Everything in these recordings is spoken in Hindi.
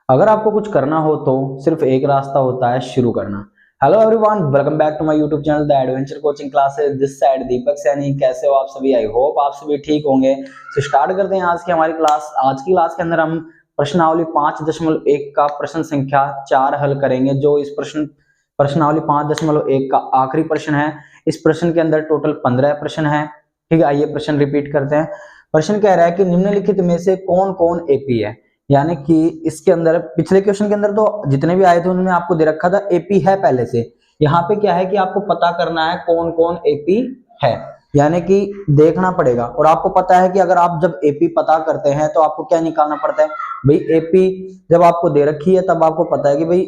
अगर आपको कुछ करना हो तो सिर्फ एक रास्ता होता है, शुरू करना। Hello everyone, welcome back to my YouTube channel the adventure coaching classes. This side Deepak Saini. कैसे हो आप सभी? आई होप आप सभी ठीक होंगे। तो स्टार्ट करते हैं आज की हमारी क्लास। आज की क्लास के अंदर हम प्रश्नावली 5.1 का प्रश्न संख्या 4 हल करेंगे। जो इस प्रश्नावली 5.1 का आखिरी प्रश्न है। इस प्रश्न के अंदर टोटल 15 प्रश्न है। ठीक है, आइए प्रश्न रिपीट करते हैं। प्रश्न कह रहा है कि निम्नलिखित में से कौन कौन एपी है। यानी कि इसके अंदर पिछले क्वेश्चन के अंदर तो जितने भी आए थे उनमें आपको दे रखा था एपी है पहले से। यहाँ पे क्या है कि आपको पता करना है कौन कौन एपी है, यानी कि देखना पड़ेगा। और आपको पता है कि अगर आप जब एपी पता करते हैं तो आपको क्या निकालना पड़ता है भाई। एपी जब आपको दे रखी है तब आपको पता है कि भाई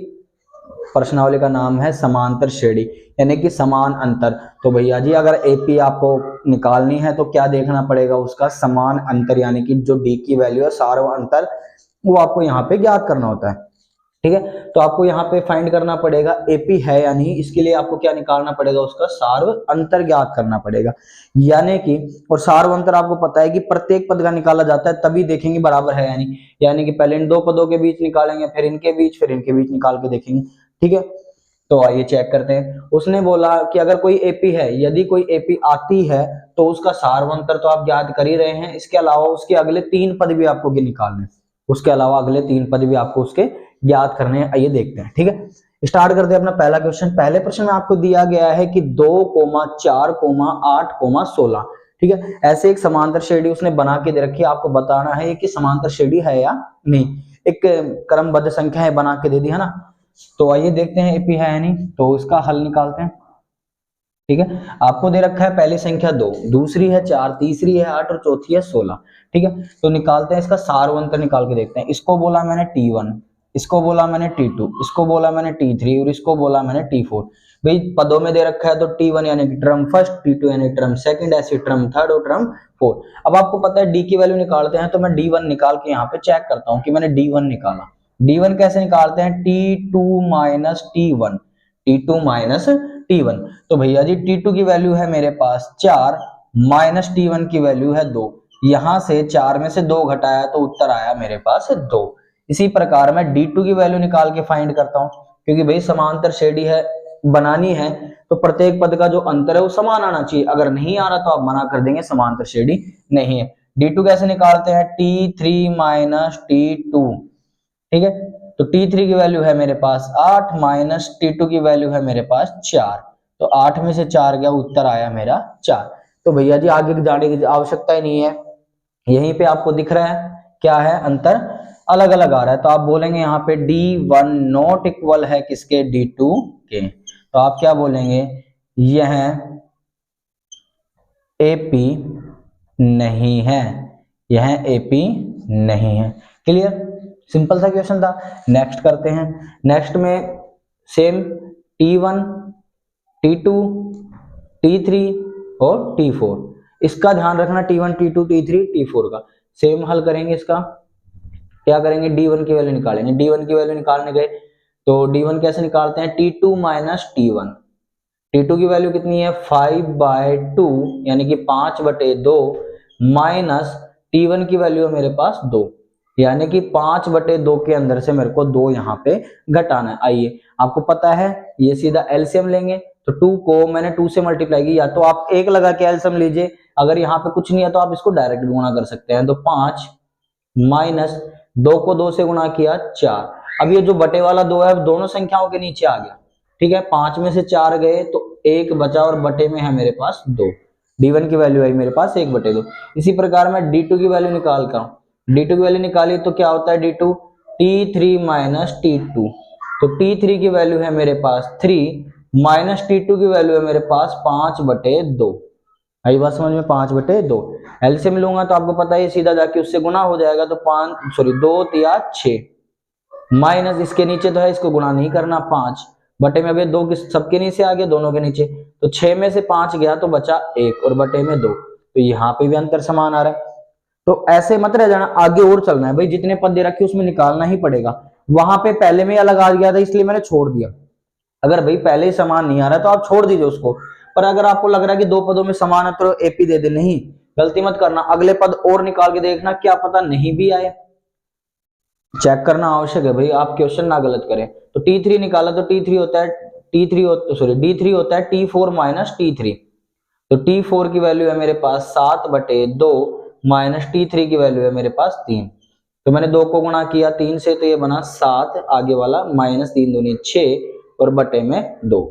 प्रश्नावली का नाम है समांतर श्रेणी, यानी कि समान अंतर। तो भैया जी अगर एपी आपको निकालनी है तो क्या देखना पड़ेगा, उसका समान अंतर, यानी कि जो डी की वैल्यू है सार्व अंतर, वो आपको यहाँ पे ज्ञात करना होता है। ठीक है, तो आपको यहाँ पे फाइंड करना पड़ेगा एपी है या नहीं। इसके लिए आपको क्या निकालना पड़ेगा, उसका सार्व अंतर ज्ञात करना पड़ेगा। यानी कि और सार्व अंतर आपको पता है कि प्रत्येक पद का निकाला जाता है, तभी देखेंगे बराबर है या नहीं। यानी कि पहले इन दो पदों के बीच निकालेंगे, फिर इनके बीच, फिर इनके बीच निकाल के देखेंगे। ठीक है, तो आइए चेक करते हैं। उसने बोला कि अगर कोई एपी है, यदि कोई एपी आती है तो उसका सार्वंतर तो आप ज्ञात कर ही रहे हैं, इसके अलावा उसके अगले 3 पद भी आपको निकालने, उसके अलावा अगले 3 पद भी आपको उसके ज्ञात करने हैं। आइए देखते हैं। ठीक है, स्टार्ट करते हैं अपना पहला क्वेश्चन। पहले प्रश्न में आपको दिया गया है कि 2, 4, 8, 16। ठीक है, ऐसे एक समांतर श्रेणी उसने बना के दे रखी है। आपको बताना है कि समांतर श्रेणी है या नहीं। एक क्रमबद्ध संख्या है बना के दे दी है ना। तो आइए देखते हैं एपी है या नहीं, तो इसका हल निकालते हैं। ठीक है, आपको दे रखा है पहली संख्या 2, दूसरी है 4, तीसरी है 8 और चौथी है 16। ठीक है, तो निकालते हैं इसका सार्वंतर, निकाल के देखते हैं। इसको बोला मैंने T1, इसको बोला मैंने T2, इसको बोला मैंने T3 और इसको बोला मैंने T4। भाई पदों में दे रखा है तो T1 यानी कि टर्म फर्स्ट, T2 यानी टर्म सेकंड, ऐसे टर्म थर्ड और टर्म फोर्थ। अब आपको पता है डी की वैल्यू निकालते हैं, तो मैं D1 निकाल के यहाँ पे चेक करता हूँ कि मैंने D1 निकाला। D1 कैसे निकालते हैं, T2 minus T1, T2 minus T1। तो भैया जी T2 की वैल्यू है मेरे पास 4 माइनस T1 की वैल्यू है 2। यहां से 4 में से 2 घटाया तो उत्तर आया मेरे पास 2। इसी प्रकार मैं D2 की वैल्यू निकाल के फाइंड करता हूं, क्योंकि भाई समांतर श्रेणी है बनानी है तो प्रत्येक पद का जो अंतर है वो समान आना चाहिए। अगर नहीं आ रहा तो आप मना कर देंगे, समांतर श्रेणी नहीं है। D2 कैसे निकालते हैं, T3 माइनस T2। ठीक है, तो T3 की वैल्यू है मेरे पास 8 माइनस T2 की वैल्यू है मेरे पास 4। तो 8 में से 4 गया, उत्तर आया मेरा 4। तो भैया जी आगे जाने की आवश्यकता ही नहीं है, यहीं पे आपको दिख रहा है क्या है अंतर, अलग अलग आ रहा है। तो आप बोलेंगे यहाँ पे D1 नॉट इक्वल है किसके, D2 के। तो आप क्या बोलेंगे, यह AP नहीं है, यह AP नहीं है। क्लियर, सिंपल सा क्वेश्चन था। नेक्स्ट करते हैं। नेक्स्ट में सेम T1, T2, T3 और T4। इसका ध्यान रखना, T1, T2, T3, T4 का सेम हल करेंगे। इसका क्या करेंगे, D1 की वैल्यू निकालेंगे। D1 की वैल्यू निकालने गए तो D1 कैसे निकालते हैं, T2 माइनस T1। T2 की वैल्यू कितनी है 5/2, यानी कि 5/2 माइनस T1 की वैल्यू है मेरे पास 2, यानी कि 5/2 के अंदर से मेरे को 2 यहाँ पे घटाना है। आइए आपको पता है ये सीधा एलसीएम लेंगे, तो 2 को मैंने 2 से मल्टीप्लाई किया, या तो आप 1 लगा के एलसीएम लीजिए। अगर यहाँ पे कुछ नहीं है तो आप इसको डायरेक्ट गुणा कर सकते हैं। तो 5 माइनस 2 को 2 से गुणा किया 4। अब ये जो बटे वाला 2 है दोनों संख्याओं के नीचे आ गया। ठीक है, 5 में से 4 गए तो 1 बचा और बटे में है मेरे पास 2। D1 की वैल्यू आई मेरे पास 1/2। इसी प्रकार मैं D2 की वैल्यू निकालता हूं। D2 की वैल्यू निकाली तो क्या होता है, D2 T3 माइनस T2। तो T3 की वैल्यू है मेरे पास 3 माइनस T2 की वैल्यू है मेरे पास 5/2। आई बात समझ में, 5/2। एलसीएम लूंगा तो आपको पता है सीधा जाके उससे गुना हो जाएगा, तो 2 या 6 माइनस इसके नीचे तो है, इसको गुणा नहीं करना, 5 बटे में। अभी 2 सबके नीचे आ गया, दोनों के नीचे, तो 6 में से 5 गया तो बचा 1 और बटे में 2। तो यहाँ पे भी अंतर समान आ रहा है। तो ऐसे मत रह जाना, आगे और चलना है भाई। जितने पद दे रखे उसमें निकालना ही पड़ेगा। वहां पे पहले में अलग आ गया था इसलिए मैंने छोड़ दिया। अगर भाई पहले ही समान नहीं आ रहा तो आप छोड़ दीजिए उसको। पर अगर आपको लग रहा है कि 2 पदों में समान है तो एपी दे दे, नहीं, गलती मत करना। अगले पद और निकाल के देखना, क्या पता नहीं भी आए। चेक करना आवश्यक है भाई, आप क्वेश्चन ना गलत करें। तो T3 निकाला तो T3 होता है D3 होता है T4 माइनस T3। तो T4 की वैल्यू है मेरे पास 7/2 माइनस T3 की वैल्यू है मेरे पास 3। तो मैंने 2 को गुणा किया 3 से, तो ये बना 7, आगे वाला माइनस 3 दूनी 6 और बटे में 2।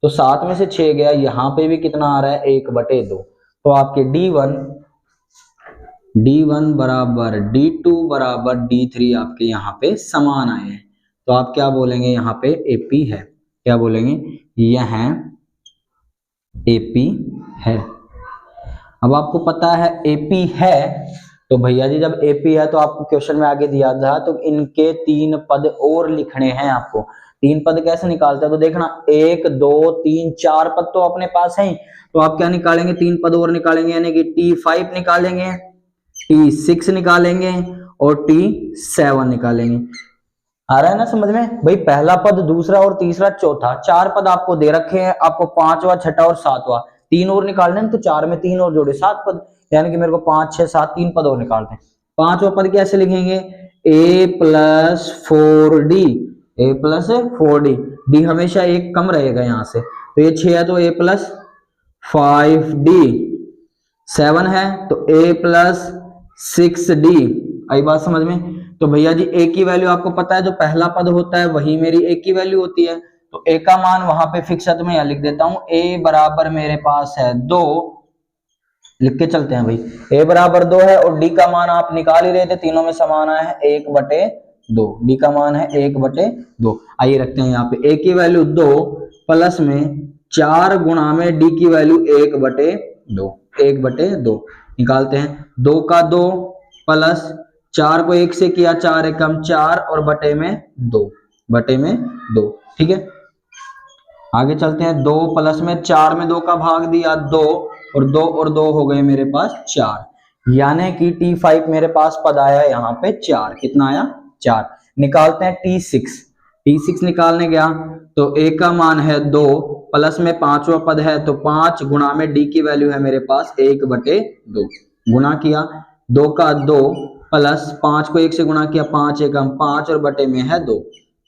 तो 7 में से 6 गया, यहाँ पे भी कितना आ रहा है 1/2। तो आपके D1 बराबर D2 बराबर D3 आपके यहाँ पे समान आए हैं। तो आप क्या बोलेंगे, यहाँ पे AP है, क्या बोलेंगे, यह AP है। अब आपको पता है AP है, तो भैया जी जब AP है तो आपको क्वेश्चन में आगे दिया था तो इनके 3 पद और लिखने हैं आपको। 3 पद कैसे निकालते हैं, तो देखना 1 2 3 4 पद तो अपने पास है, तो आप क्या निकालेंगे, 3 पद और निकालेंगे, यानी कि T5 निकालेंगे, T6 निकालेंगे और T7 निकालेंगे। आ रहा है ना समझ में भाई, पहला पद, दूसरा और तीसरा, चौथा, 4 पद आपको दे रखे हैं, आपको 5वां 6ठा और 7वां 3 और निकालने हैं, तो 4 में 3 और जोड़े 7 पद, यानी कि मेरे को 5 6 7 3 पद और निकालते हैं। 5वां पद कैसे लिखेंगे, a plus 4d, a plus 4d, d हमेशा एक कम रहेगा यहाँ से, तो ये 6 है तो a प्लस 5d, 7 है तो a प्लस 6d। आई बात समझ में। तो भैया जी a की वैल्यू आपको पता है, जो पहला पद होता है वही मेरी a की वैल्यू होती है, तो a का मान वहां पे फिक्स है, तो मैं यहां लिख देता हूं a बराबर मेरे पास है 2, लिख के चलते हैं भाई, a बराबर 2 है, और d का मान आप निकाल ही रहे थे, तीनों में समान आया है 1/2, d का मान है 1/2। आइए रखते हैं यहाँ पे a की वैल्यू 2 प्लस में 4 गुणा में d की वैल्यू 1/2 निकालते हैं। 2 का 2 प्लस 4 को 1 से किया, 4 एकम 4 और बटे में 2, ठीक है। आगे चलते हैं, 2 प्लस में 4 में 2 का भाग दिया 2, और 2 और 2 हो गए मेरे पास 4, यानी कि T5 मेरे पास पद आया यहाँ पे 4। कितना आया, 4। निकालते हैं T6 निकालने गया तो a का मान है 2 प्लस में 5वां पद है, तो 5 गुणा में d की वैल्यू है मेरे पास 1/2, गुणा किया, 2 का 2 प्लस 5 को 1 से गुणा किया, 5 एकम 5 और बटे में है 2,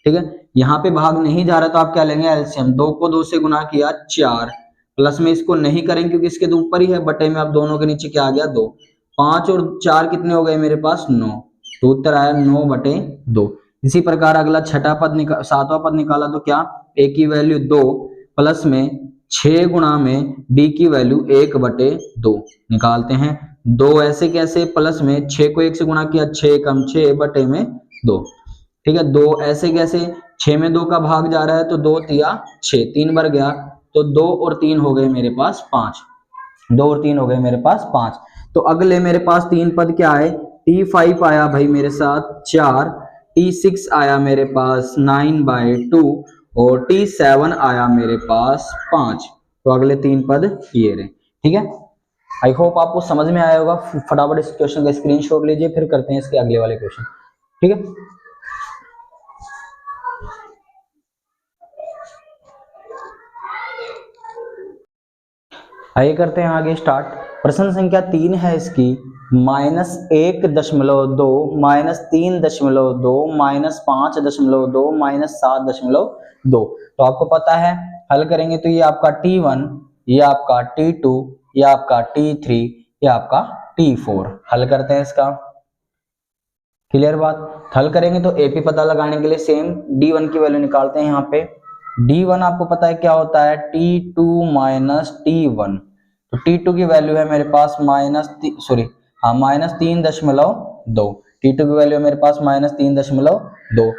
ठीक है। यहाँ पे भाग नहीं जा रहा तो आप क्या लेंगे, एलसीएम। 2 को 2 से गुणा किया 4, प्लस में इसको नहीं करेंगे क्योंकि इसके तो ऊपर ही है, बटे में अब दोनों के नीचे क्या आ गया 2, 5 और 4 कितने हो गए मेरे पास 9, तो उत्तर आया 9/2। इसी प्रकार अगला छठा पद 7वां पद निकाला तो क्या, a की वैल्यू 2 प्लस में 6 गुणा में d की वैल्यू 1/2 निकालते हैं। 2 ऐसे कैसे, प्लस में 6 को 1 से गुणा किया, 6 एकम 6 बटे में 2, ठीक है। 2 ऐसे कैसे, 6 में 2 का भाग जा रहा है, तो 2 तिया 6, 3 बार गया, तो 2 और 3 हो गए मेरे पास 5, 2 और 3 हो गए मेरे पास 5। तो अगले मेरे पास 3 पद क्या आए, T5 आया भाई मेरे साथ 4, T6 आया मेरे पास 9/2 और T7 आया मेरे पास 5। तो अगले 3 पद ये रहे, ठीक है। आई होप आपको समझ में आया होगा। फटाफट इस क्वेश्चन का स्क्रीनशॉट लीजिए, फिर करते हैं इसके अगले वाले क्वेश्चन, ठीक है। आइए करते हैं आगे स्टार्ट। प्रश्न संख्या 3 है इसकी, -1.2 -3.2 -5.2 -7.2। तो आपको पता है हल करेंगे तो ये आपका T1, ये आपका T2, ये आपका T3, ये आपका T4। हल करते हैं इसका, क्लियर बात। हल करेंगे तो AP पता लगाने के लिए सेम D1 की वैल्यू निकालते हैं। यहाँ पे D1 आपको पता है क्या होता है, T2 माइनस T1। तो T2 की वैल्यू है मेरे पास -3.2। T2 की वैल्यू मेरे पास -3.2,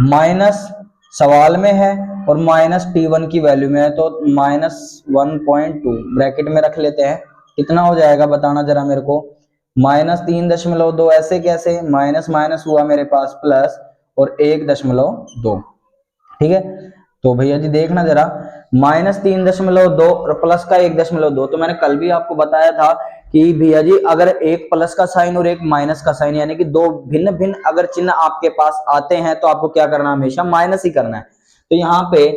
माइनस सवाल में है और माइनस T1 की वैल्यू में है, तो -1.2 ब्रैकेट में रख लेते हैं। कितना हो जाएगा बताना जरा मेरे को, -3.2 ऐसे कैसे, माइनस माइनस हुआ मेरे पास प्लस और 1.2, ठीक है। तो भैया जी देखना जरा, -3.2 और प्लस का 1.2, तो मैंने कल भी आपको बताया था कि भैया जी अगर एक प्लस का साइन और एक माइनस का साइन, यानी कि दो भिन्न भिन्न अगर चिन्ह आपके पास आते हैं तो आपको क्या करना, हमेशा माइनस ही करना है। तो यहाँ पे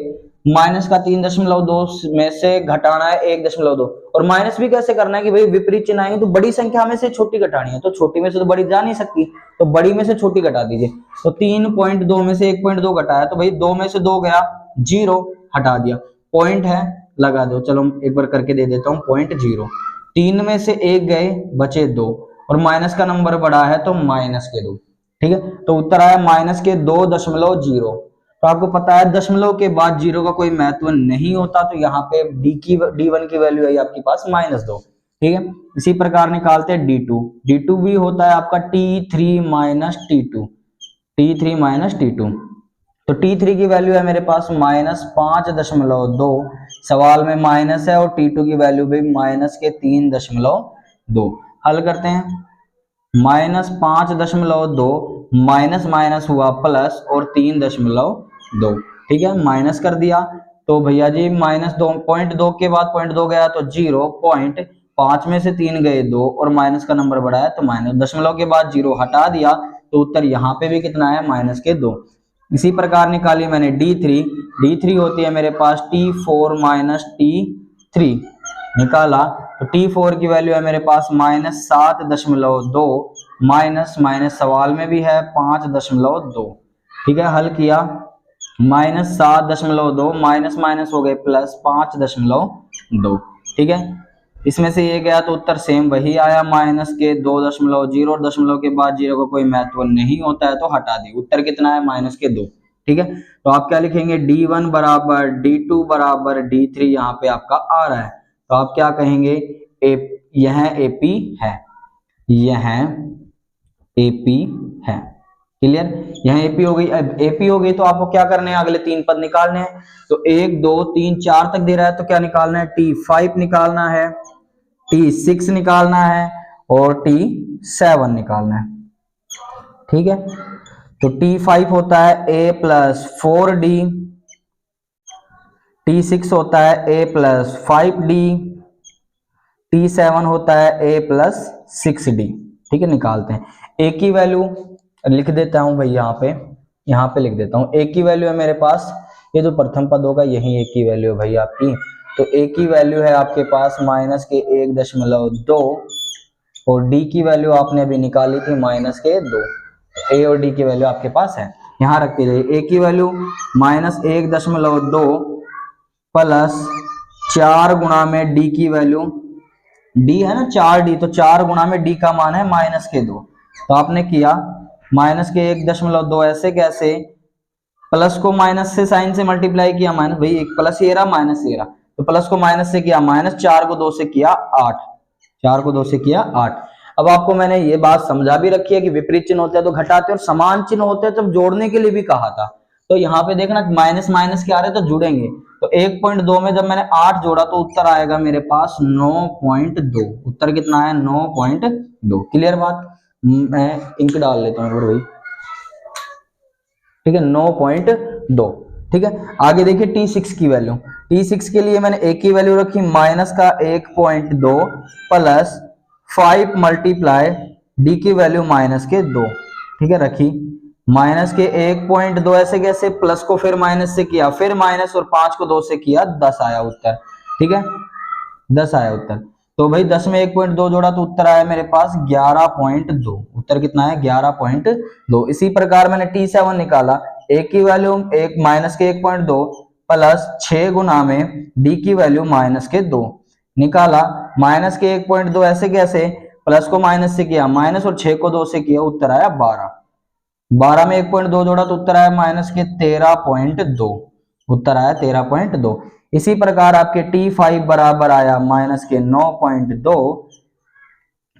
माइनस का 3.2 में से घटाना है 1.2, और माइनस भी कैसे करना है कि भाई विपरीत चिन्ह आएंगे तो बड़ी संख्या में से छोटी घटानी है, तो छोटी में से तो बड़ी जा नहीं सकती, तो बड़ी में से छोटी घटा दीजिए। तो 3.2 में से 1.2 घटाया तो भाई 2 में से 2 गया 0, हटा दिया, पॉइंट है लगा दो। चलो एक बार करके दे देता हूँ, 0.0, 3 में से 1 गए बचे 2, और माइनस का नंबर बड़ा है तो -2, ठीक है। तो उत्तर आया -2.0। तो आपको पता है दशमलव के बाद 0 का कोई महत्व नहीं होता, तो यहाँ पे D1 की वैल्यू आई आपके पास -2, ठीक है। इसी प्रकार निकालते हैं D2। D2 भी होता है आपका T3 - T2। तो T3 की वैल्यू है मेरे पास -5.2, सवाल में माइनस है, और T2 की वैल्यू भी -3.2। हल करते हैं, -5.2 माइनस माइनस हुआ प्लस, और 3.2, ठीक है, माइनस कर दिया। तो भैया जी -2.2 के बाद 0.2 गया तो 0, 5 में से 3 गए 2, और माइनस का नंबर बढ़ा है तो माइनस, दशमलव के बाद 0 हटा दिया तो उत्तर यहाँ पे भी कितना है -2। इसी प्रकार निकाली मैंने D3 होती है मेरे पास T4 - T3, निकाला तो T4 की वैल्यू है मेरे पास -7.2, माइनस सवाल में भी है 5.2, ठीक है। हल किया, -7.2 माइनस माइनस हो गए प्लस 5.2, ठीक है। इसमें से ये गया तो उत्तर सेम वही आया -2.0, और दशमलव के बाद 0 का कोई महत्व नहीं होता है तो हटा दी, उत्तर कितना है -2, ठीक है। तो आप क्या लिखेंगे, D1 बराबर D2 बराबर D3 यहाँ पे आपका आ रहा है, तो आप क्या कहेंगे, यह AP है, यह AP है, क्लियर। यह AP हो गई। अब AP हो गई तो आपको क्या करने हैं, अगले 3 पद निकालने हैं। तो 1 2 3 4 तक दे रहा है तो क्या निकालना है, T5 निकालना है, T6 निकालना है, और T7 निकालना है, ठीक है। तो T5 होता है A+4D, T6 होता है A+5D, T7 होता है A+6D, ठीक है। निकालते हैं, A की वैल्यू लिख देता हूं भाई, यहाँ पे लिख देता हूं। A की वैल्यू है मेरे पास, ये जो प्रथम पद होगा यही A की वैल्यू है भाई आपकी। तो A की वैल्यू है आपके पास -1.2, और D की वैल्यू आपने अभी निकाली थी -2। A और D की वैल्यू आपके पास है, यहाँ रखती जाइए। A की वैल्यू -1.2 प्लस 4 गुणा में D की वैल्यू, D है ना 4D, तो 4 गुणा में D का मान है -2। तो आपने किया -1.2, ऐसे कैसे, प्लस को माइनस से साइन से मल्टीप्लाई किया, माइनस, भाई एक प्लस ये रहा माइनस ये रहा, तो प्लस को माइनस से किया माइनस, 4 को 2 से किया 8, 4 को 2 से किया 8। अब आपको मैंने ये बात समझा भी रखी है कि विपरीत चिन्ह होते हैं तो घटाते, और समान चिन्ह होते हैं तो जोड़ने के लिए भी कहा था। तो यहाँ पे देखना माइनस माइनस के आ रहे तो जुड़ेंगे, तो 1.2 में जब मैंने 8 जोड़ा तो उत्तर आएगा मेरे पास 9.2, उत्तर कितना है 9.2, क्लियर बात। मैं इंक डाल लेता हूँ भाई, ठीक है, 9.2, ठीक है। आगे देखिए T6 की वैल्यू, T6 के लिए मैंने A की वैल्यू रखी माइनस का 1.2 प्लस 5 मल्टीप्लाई D की वैल्यू -2, ठीक है, रखी। माइनस के 1.2 ऐसे कैसे, प्लस को फिर माइनस से किया, फिर माइनस, और 5 को 2 से किया, 10 आया उत्तर, ठीक है, 10 आया उत्तर। तो भाई 10 में 1.2 जोड़ा तो उत्तर आया मेरे पास 11.2, उत्तर कितना है 11.2। इसी प्रकार मैंने T7 निकाला, A की वैल्यू माइनस के 1.2 प्लस 6 गुना में D की वैल्यू -2 निकाला, माइनस के 1.2 ऐसे कैसे, प्लस को माइनस से किया माइनस, और 6 को 2 से किया, उत्तर आया 12। 12 में 1.2 जोड़ा तो उत्तर आया -13.2, उत्तर आया 13.2। इसी प्रकार आपके T5 बराबर आया -9.2,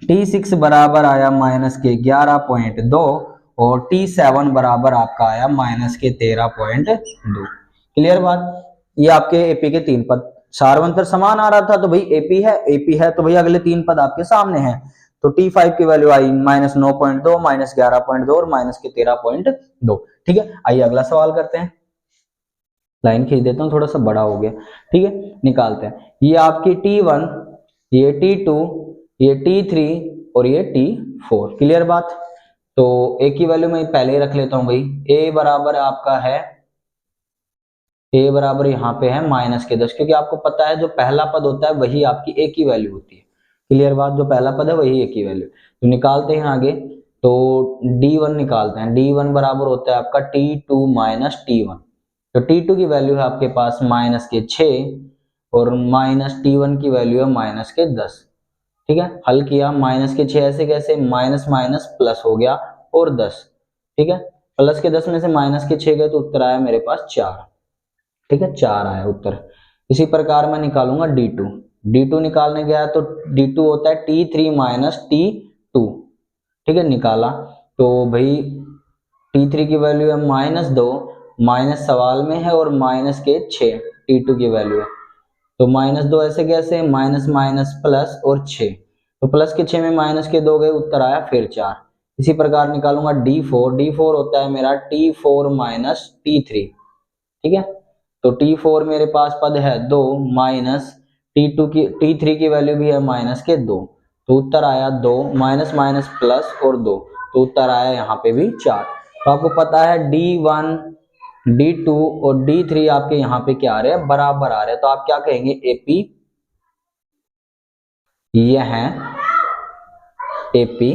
T6 बराबर आया -11.2, और T7 बराबर आपका आया -13.2, क्लियर बात। ये आपके एपी के 3 पद, सार्वंतर समान आ रहा था तो भाई एपी है तो भाई अगले 3 पद आपके सामने हैं। तो T5 की वैल्यू आई -9.2, -11.2 और -13.2, ठीक है। आइए अगला सवाल करते हैं, लाइन खींच देता हूँ, थोड़ा सा बड़ा हो गया, ठीक है। निकालते हैं, ये आपकी T1, ये T2, ये T3 और ये T4, क्लियर बात। तो A की वैल्यू मैं पहले ही रख लेता हूँ भाई, A बराबर आपका है ए बराबर यहाँ पे है -10, क्योंकि आपको पता है जो पहला पद होता है वही आपकी ए की वैल्यू होती है। क्लियर बात, जो पहला पद है वही ए की वैल्यू। तो निकालते हैं आगे, तो d1 निकालते हैं। d1 बराबर होता है आपका t2 - t1। तो t2 की वैल्यू है आपके पास -6 और -t1 की वैल्यू है -10। ठीक है, हल किया, -6 ऐसे कैसे, माइनस माइनस प्लस हो गया और 10। ठीक है, प्लस के 10 में से -6 गए तो उत्तर आया मेरे पास 4। ठीक है, 4 आया उत्तर। इसी प्रकार मैं निकालूंगा d2। d2 निकालने गया तो d2 होता है t3 - t2। ठीक है, निकाला तो भाई t3 की वैल्यू है -2, माइनस सवाल में है और -6 t2 की वैल्यू है। तो -2 ऐसे कैसे, माइनस माइनस प्लस और 6, तो प्लस के 6 में माइनस के 2 गए, उत्तर आया फिर 4। इसी प्रकार निकालूंगा d4। d4 होता है मेरा t4 - t3। ठीक है, तो t4 मेरे पास पद है 2 माइनस t3 की वैल्यू भी है -2, तो उत्तर आया 2, माइनस माइनस प्लस और 2, तो उत्तर आया यहाँ पे भी 4। तो आपको पता है d1 d2 और d3 आपके यहाँ पे क्या आ रहे हैं, बराबर आ रहे हैं। तो आप क्या कहेंगे, एपी, यह एपी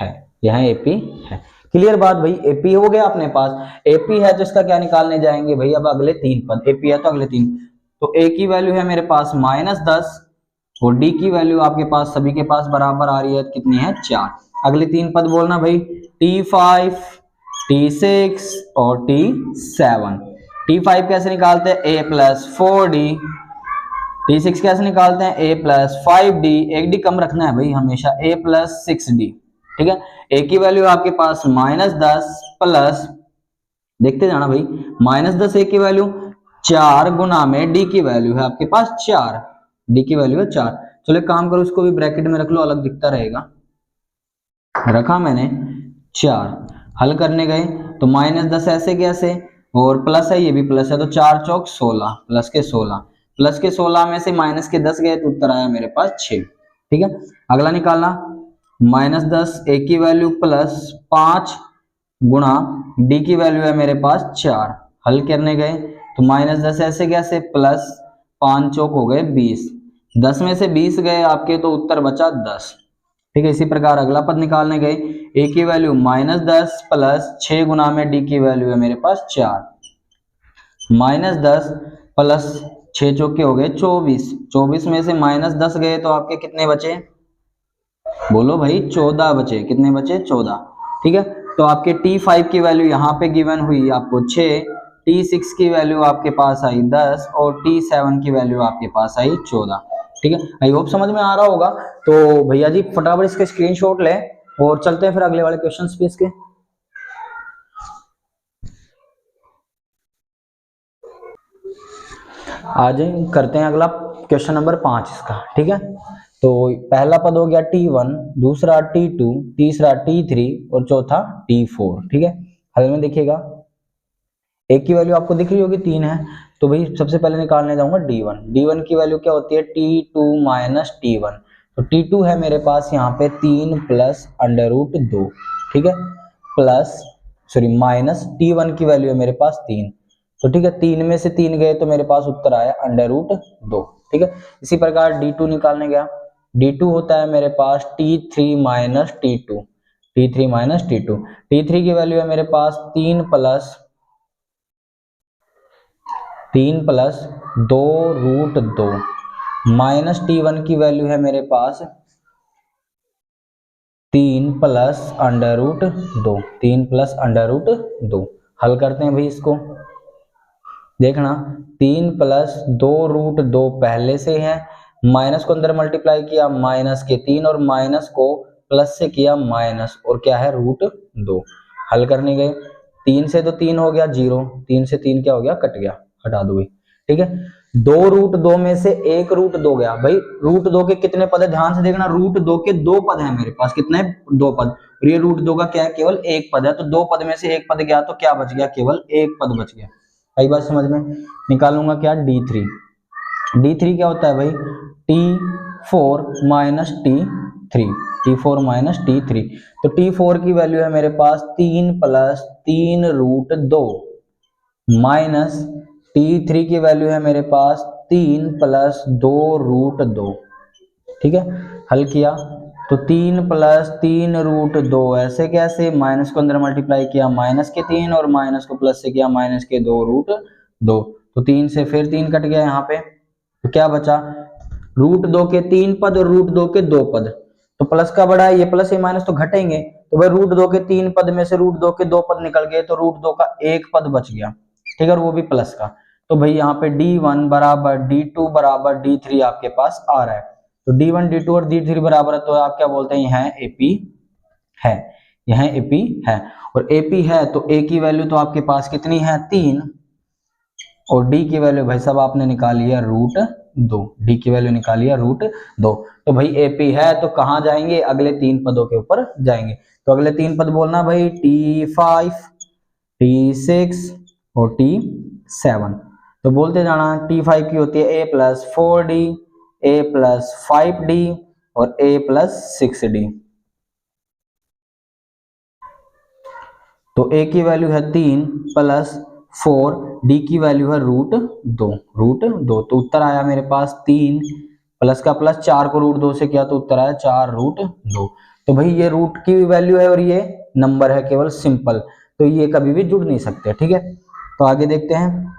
है, यह एपी है। क्लियर बात भाई, एपी हो गया अपने पास। एपी है तो इसका क्या निकालने जाएंगे भाई, अब अगले 3 पद, एपी है तो अगले 3। तो ए की वैल्यू है मेरे पास -10 और डी की वैल्यू आपके पास सभी के पास बराबर आ रही है, कितनी है, 4। अगले 3 पद बोलना भाई, t5 t6 और t7। t5 कैसे निकालते हैं, a + 4d। t6 कैसे निकालते हैं, a + 5d, एक डी कम रखना है भाई हमेशा, a + 6d। ठीक है, a की वैल्यू आपके पास -10 प्लस, देखते जाना भाई, -10 a की वैल्यू 4 गुना में d की वैल्यू है आपके पास 4, d की वैल्यू है 4। चलो एक काम करो, इसको भी ब्रैकेट में रख लो, अलग दिखता रहेगा। रखा मैंने 4, हल करने गए तो -10 ऐसे कैसे, और प्लस है, ये भी प्लस है, तो 4 चौक 16, प्लस के 16, प्लस के 16 में से माइनस के 10 गए तो उत्तर आया मेरे पास 6। ठीक है, अगला निकालना, -10 a की वैल्यू प्लस 5 गुणा d की वैल्यू है मेरे पास 4, हल करने गए तो -10 ऐसे कैसे, प्लस 5 चौक हो गए 20, 10 में से 20 गए आपके तो उत्तर बचा 10। ठीक है, इसी प्रकार अगला पद निकालने गए, a की वैल्यू -10 प्लस 6 गुना में d की वैल्यू है मेरे पास 4, -10 प्लस 6 चौके हो गए 24, 24 में से -10 गए तो आपके कितने बचे, बोलो भाई, 14 बचे। कितने बचे, 14। ठीक है, तो आपके t5 की वैल्यू यहाँ पे गिवन हुई आपको 6, t6 की वैल्यू आपके पास आई 10 और t7 की वैल्यू आपके पास आई 14। ठीक है, आई होप समझ में आ रहा होगा। तो भैया जी फटाफट इसके स्क्रीनशॉट ले और चलते हैं फिर अगले वाले क्वेश्चंस पे इसके। आज करते हैं अगला क्वेश्चन नंबर 5 इसका। ठीक है, तो पहला पद हो गया t1, दूसरा t2, तीसरा t3 और चौथा t4। ठीक है, हल में देखिएगा, एक की वैल्यू आपको दिख रही होगी 3 है, तो भाई सबसे पहले निकालने जाऊंगा d1। d1 की वैल्यू क्या होती है, t2 - t1। तो t2 है मेरे पास यहाँ पे 3 + √2। ठीक है, प्लस सॉरी माइनस t1 की वैल्यू है मेरे पास 3। तो ठीक है, 3 में से 3 गए तो मेरे पास उत्तर आया √2। ठीक है, इसी प्रकार d2 निकालने गया, d2 होता है मेरे पास t3 - t2, t3 - t2। t3 की वैल्यू है मेरे पास 3 + 2√2 माइनस t1 की वैल्यू है मेरे पास 3 + √2, 3 + √2। हल करते हैं भाई इसको, देखना 3 + 2√2 पहले से है, माइनस को अंदर मल्टीप्लाई किया माइनस के 3 और माइनस को प्लस से किया माइनस और क्या है √2। हल करने गए, 3 से तो 3 हो गया 0, 3 से 3 क्या हो गया, कट गया, हटा दो भाई। ठीक है, 2√2 में से 1 √2 गया भाई। √2 के कितने पद है, ध्यान से देखना, √2 के 2 पद है मेरे पास, कितने, 2 पद, और ये √2 का क्या है, केवल 1 पद है। तो 2 पद में से 1 पद गया तो क्या बच गया, केवल 1 पद बच गया। आई बात समझ में। निकालूंगा क्या, d3। d3 क्या होता है भाई, t4 - t3, t4 - t3। तो t4 की वैल्यू है मेरे पास 3 + 3√2 माइनस T3 की वैल्यू है मेरे पास 3 प्लस 2 रूट 2, ठीक है। हल किया तो 3 प्लस 3 रूट 2, ऐसे कैसे, माइनस को अंदर मल्टीप्लाई किया माइनस के 3 और माइनस को प्लस से किया माइनस के 2 रूट 2, तो 3 से फिर 3 कट गया यहाँ पे, तो क्या बचा, रूट 2 के 3 पद और रूट 2 के 2 पद, तो प्लस का बड़ा है, ये प्लस ये माइनस तो घटेंगे, तो भाई रूट 2 के 3 पद में से रूट 2 के 2 पद निकल गए, तो रूट 2 का एक पद बच गया, ठीक है, और वो भी प्लस का। तो भाई यहाँ पे D1 बराबर D2 बराबर D3 आपके पास आ रहा है, तो D1 D2 और D3 बराबर है, तो आप क्या बोलते हैं, यह AP है, यह AP है, और AP है तो A की वैल्यू तो आपके पास कितनी है 3, और D की वैल्यू भाई साहब आपने निकाली है रूट 2, D की वैल्यू निकाली है रूट 2, तो भाई AP है तो कहां जाएंगे, अगले 3 पदों के ऊपर जाएंगे, तो अगले 3 पद बोलना भाई T5 T6 और T7, तो बोलते जाना, T5 की होती है A plus 4D, A plus 5D और A प्लस 6D, तो A की वैल्यू है 3 प्लस 4, D की वैल्यू है रूट 2, तो उत्तर आया मेरे पास 3 प्लस का प्लस, 4 को रूट 2 से किया तो उत्तर आया 4 रूट 2, तो भाई ये रूट की वैल्यू है और ये नंबर है केवल सिंपल, तो ये कभी भी जुड़ नहीं सकते, ठीक है। तो आगे देखते हैं,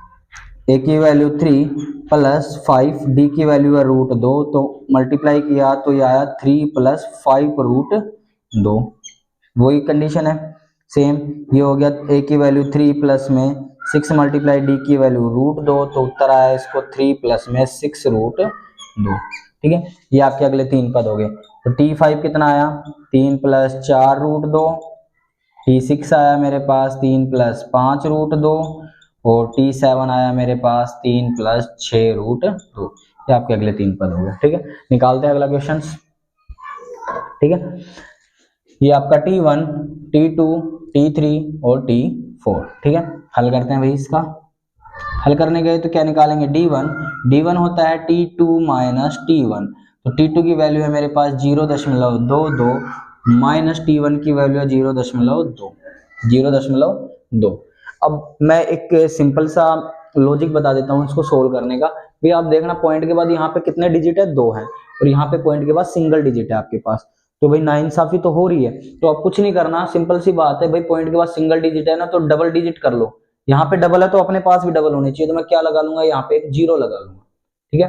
A की वैल्यू 3 प्लस 5, D की वैल्यू है रूट 2, तो मल्टीप्लाई किया तो ये आया 3 प्लस 5 रूट 2, वही कंडीशन है सेम, ये हो गया A की वैल्यू 3 प्लस में 6 मल्टीप्लाई D की वैल्यू रूट 2, तो उत्तर आया इसको 3 प्लस में 6 रूट 2, ठीक है। ये आपके अगले 3 पद हो गए, तो T5 कितना आया 3 प्लस 4 रूट 2, T6 आया मेरे पास 3 प्लस 5 रूट 2, और T7 आया मेरे पास 3 प्लस 6 रूट 2, ये आपके अगले 3 पद हो गए, ठीक है। निकालते हैं अगला क्वेश्चन, ठीक है। ये आपका T1 T2 T3 और T4, ठीक है। हल करते हैं भाई, इसका हल करने गए तो क्या निकालेंगे, D1 होता है T2 माइनस T1, तो T2 की वैल्यू है मेरे पास 0.22 माइनस T1 की वैल्यू है 0.2। अब मैं एक सिंपल सा लॉजिक बता देता हूँ इसको सोल्व करने का, भाई आप देखना पॉइंट के बाद यहाँ पे कितने डिजिट है, 2 है, और यहाँ पे पॉइंट के बाद सिंगल डिजिट है आपके पास, तो भाई नाइंसाफी तो हो रही है, तो अब कुछ नहीं करना, सिंपल सी बात है भाई, पॉइंट के बाद सिंगल डिजिट है ना, तो डबल डिजिट कर लो, यहाँ पे डबल है तो अपने पास भी डबल होनी चाहिए, तो मैं क्या लगा लूंगा, यहाँ पे एक 0 लगा लूंगा, ठीक है।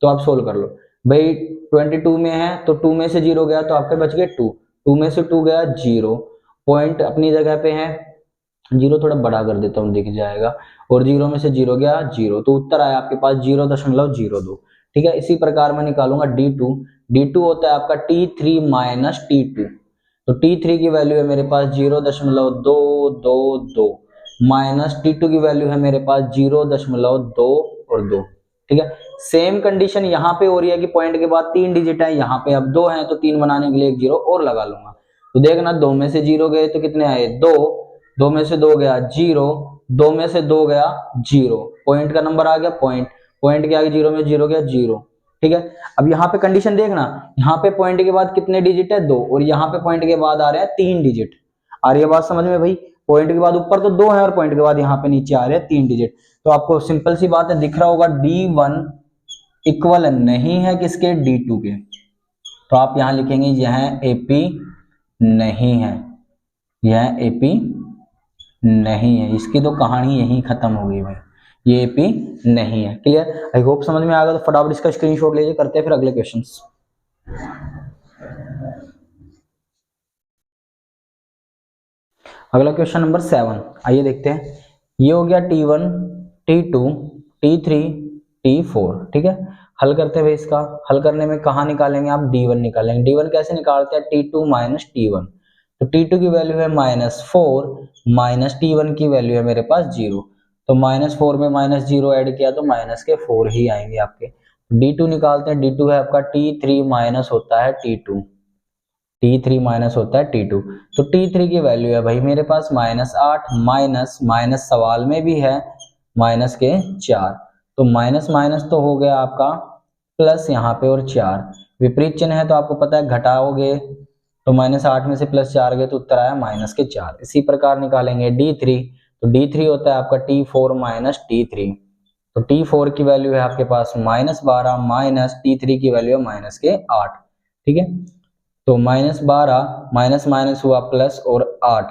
तो आप सोल्व कर लो भाई, 22 में है तो 2 में से 0 गया तो आपके बच गए 2 में से 2 गया 0, पॉइंट अपनी जगह पे है, 0 थोड़ा बड़ा कर देता हूँ दिख जाएगा, और 0 में से 0 गया 0, तो उत्तर आया आपके पास 0.02, ठीक है। इसी प्रकार मैं निकालूंगा D2 होता है आपका T3 माइनस T2, तो T3 की वैल्यू है मेरे पास 0.222 माइनस T2 की वैल्यू है मेरे पास 0.2 और 2, ठीक है। सेम कंडीशन यहाँ पे हो रही है कि पॉइंट के बाद 3 डिजिट है, यहाँ पे अब 2 है तो 3 बनाने के लिए एक 0 और लगा लूंगा, तो देखना 2 में से 0 गए तो कितने आए 2 में से 2 गया 0, 2 में से 2 गया 0, पॉइंट का नंबर आ गया, पॉइंट के आगे 0 में 0 गया 0, ठीक है। अब यहाँ पे कंडीशन देखना, यहाँ पे पॉइंट के बाद कितने डिजिट है 2, और यहाँ पे पॉइंट के बाद आ रहे हैं 3 डिजिट, आ रही है बात समझ में भाई, पॉइंट के बाद ऊपर तो 2 है और पॉइंट के बाद यहाँ पे नीचे आ रहे हैं 3 डिजिट, तो आपको सिंपल सी बात है दिख रहा होगा D1 इक्वल नहीं है किसके, D2 के, तो आप यहाँ लिखेंगे यह AP नहीं है, यह AP नहीं है, इसकी तो कहानी यही खत्म हो गई भाई, ये AP नहीं है, क्लियर। आई होप समझ में आ गया, तो फटाफट इसका स्क्रीनशॉट लीजिए, करते हैं फिर अगले क्वेश्चंस। अगला क्वेश्चन नंबर 7, आइए देखते हैं। ये हो गया T1 T2 T3 T4, ठीक है। हल करते हैं भाई, इसका हल करने में कहाँ निकालेंगे आप, D1 निकालेंगे। D1 कैसे निकालते हैं, T2 माइनस T1, तो T2 की वैल्यू है -4 माइनस T1 की वैल्यू है मेरे पास 0, तो -4 में -0 ऐड किया तो माइनस के 4 ही आएंगे आपके। D2 निकालते हैं, D2 है आपका T3 माइनस होता है T3 माइनस होता है T2, तो T3 की वैल्यू है भाई मेरे पास -8 माइनस सवाल में भी है माइनस के 4, तो माइनस माइनस तो हो गया आपका प्लस यहाँ पे, और 4 विपरीत चिन्ह है तो आपको पता है घटाओगे तो -8 में से +4 गए तो उत्तर आया माइनस के 4। इसी प्रकार निकालेंगे D3, तो D3 होता है आपका T4 माइनस T3, तो T4 की वैल्यू है आपके पास -12 माइनस T3 की वैल्यू है -8। ठीक है, तो -12 माइनस माइनस हुआ प्लस और 8,